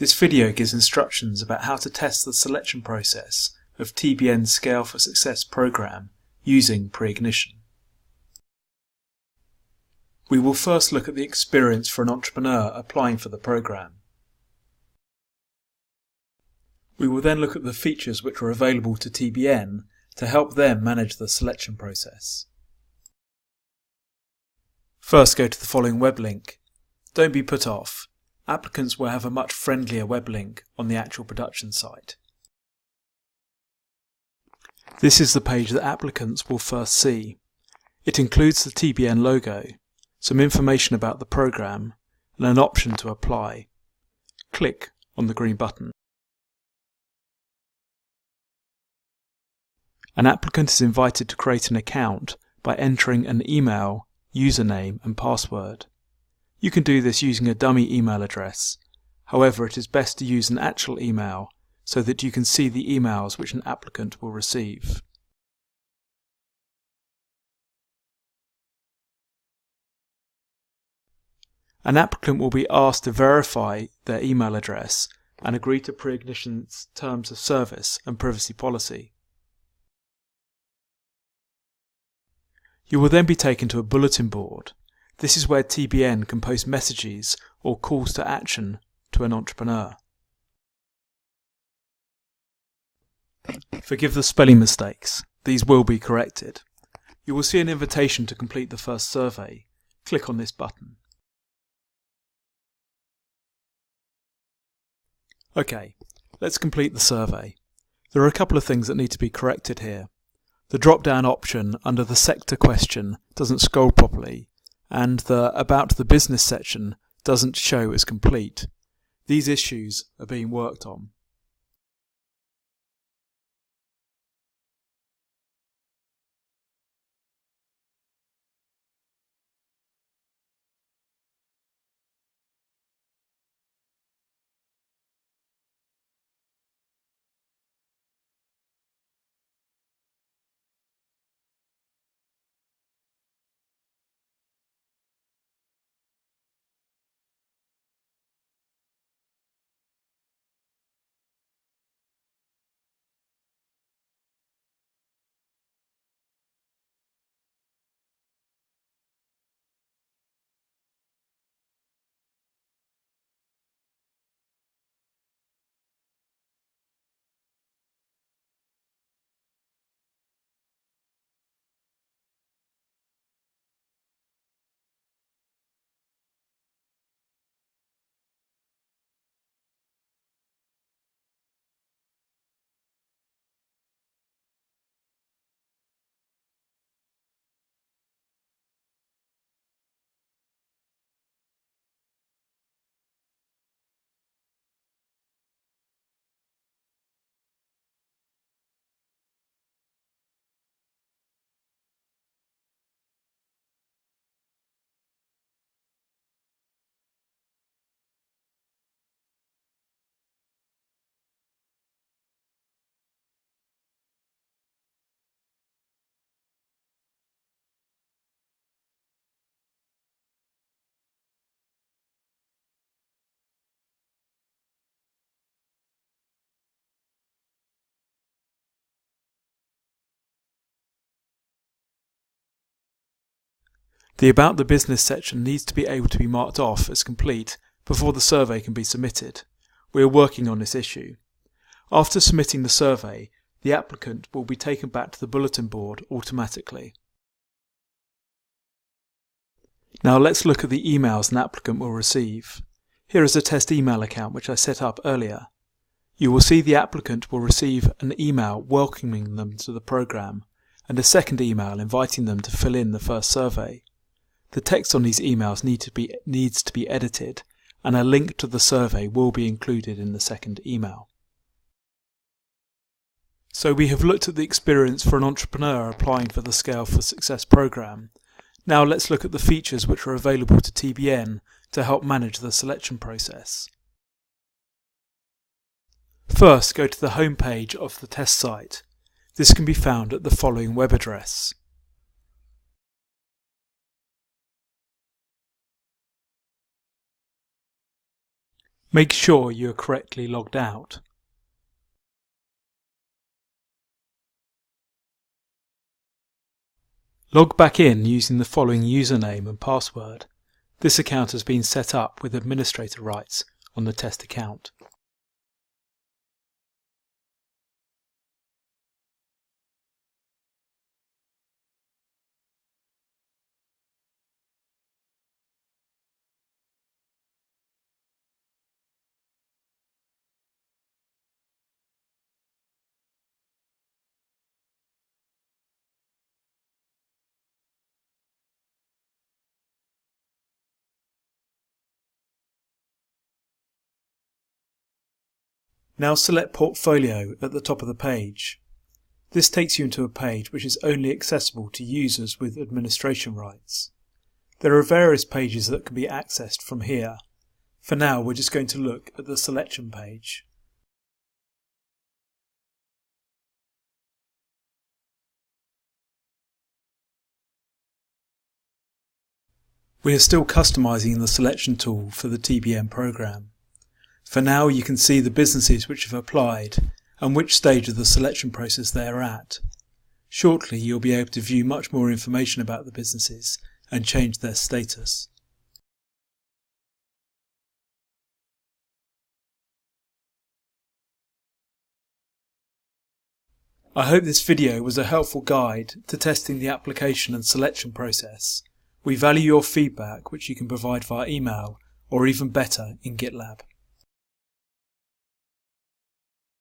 This video gives instructions about how to test the selection process of TBN's Scale for Success program using pre-ignition. We will first look at the experience for an entrepreneur applying for the program. We will then look at the features which are available to TBN to help them manage the selection process. First, go to the following web link. Don't be put off. Applicants will have a much friendlier web link on the actual production site. This is the page that applicants will first see. It includes the TBN logo, some information about the program, and an option to apply. Click on the green button. An applicant is invited to create an account by entering an email, username and password. You can do this using a dummy email address. However, it is best to use an actual email so that you can see the emails which an applicant will receive. An applicant will be asked to verify their email address and agree to pre-ignition's terms of service and privacy policy. You will then be taken to a bulletin board. This is where TBN can post messages or calls to action to an entrepreneur. Forgive the spelling mistakes. These will be corrected. You will see an invitation to complete the first survey. Click on this button. Okay, let's complete the survey. There are a couple of things that need to be corrected here. The drop-down option under the sector question doesn't scroll properly, and the About the Business section doesn't show as complete. These issues are being worked on. The About the Business section needs to be able to be marked off as complete before the survey can be submitted. We are working on this issue. After submitting the survey, the applicant will be taken back to the bulletin board automatically. Now let's look at the emails an applicant will receive. Here is a test email account which I set up earlier. You will see the applicant will receive an email welcoming them to the program and a second email inviting them to fill in the first survey. The text on these emails needs to be edited, and a link to the survey will be included in the second email. So we have looked at the experience for an entrepreneur applying for the Scale for Success program. Now let's look at the features which are available to TBN to help manage the selection process. First, go to the home page of the test site. This can be found at the following web address. Make sure you are correctly logged out. Log back in using the following username and password. This account has been set up with administrator rights on the test account. Now select Portfolio at the top of the page. This takes you into a page which is only accessible to users with administration rights. There are various pages that can be accessed from here. For now, we're just going to look at the selection page. We are still customizing the selection tool for the TBN program. For now, you can see the businesses which have applied and which stage of the selection process they are at. Shortly, you'll be able to view much more information about the businesses and change their status. I hope this video was a helpful guide to testing the application and selection process. We value your feedback, which you can provide via email or even better in GitLab.